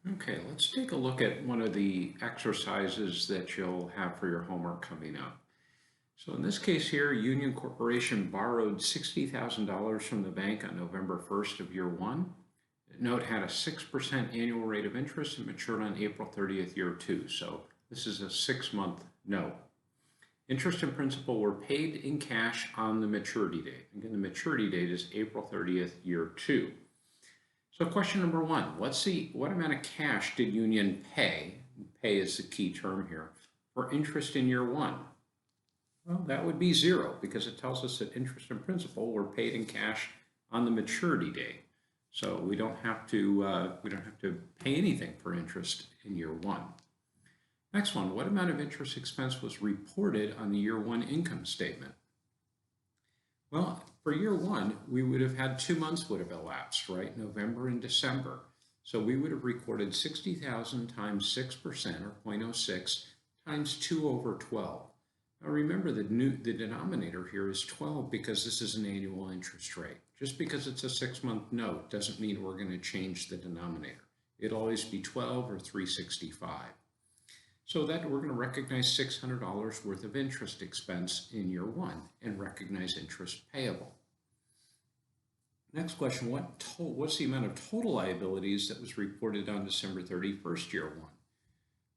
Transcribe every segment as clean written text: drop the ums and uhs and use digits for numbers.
Okay, let's take a look at one of the exercises that you'll have for your homework coming up. So in this case here, Union Corporation borrowed $60,000 from the bank on November 1st of year one. The note had a 6% annual rate of interest and matured on April 30th, year two. So this is a 6-month note. Interest and principal were paid in cash on the maturity date. Again, the maturity date is April 30th, year two. So question number one, what amount of cash did Union pay? Pay is the key term here, for interest in year one. Well, that would be zero because it tells us that interest and principal were paid in cash on the maturity date. So we don't have to pay anything for interest in year one. Next one, what amount of interest expense was reported on the year one income statement? Well, for year one, we would have had 2 months would have elapsed, right? November and December. So we would have recorded 60,000 times 6% or 0.06 times 2 over 12. Now remember the denominator here is 12 because this is an annual interest rate. Just because it's a 6-month note doesn't mean we're going to change the denominator. It'll always be 12 or 365. So that we're going to recognize $600 worth of interest expense in year one and recognize interest payable. Next question, what's the amount of total liabilities that was reported on December 31st, year one?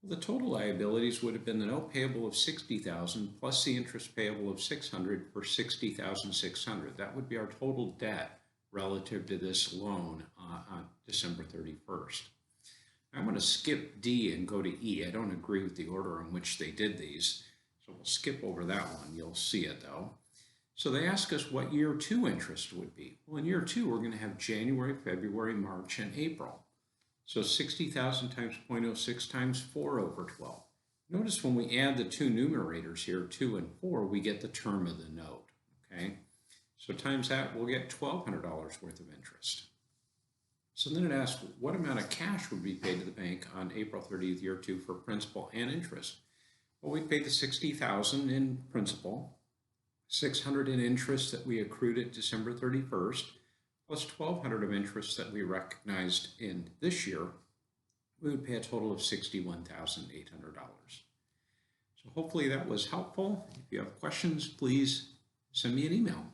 Well, the total liabilities would have been the note payable of $60,000 plus the interest payable of $600 for $60,600. That would be our total debt relative to this loan on December 31st. I'm going to skip D and go to E. I don't agree with the order in which they did these, so we'll skip over that one. You'll see it though. So they ask us what year two interest would be. Well, in year two, we're going to have January, February, March, and April. So 60,000 times 0.06 times 4 over 12. Notice when we add the two numerators here, 2 and 4, we get the term of the note, okay? So times that, we'll get $1,200 worth of interest. So then it asks what amount of cash would be paid to the bank on April 30th, year two for principal and interest. Well, we paid the $60,000 in principal, $600 in interest that we accrued at December 31st, plus $1,200 of interest that we recognized in this year. We would pay a total of $61,800. So hopefully that was helpful. If you have questions, please send me an email.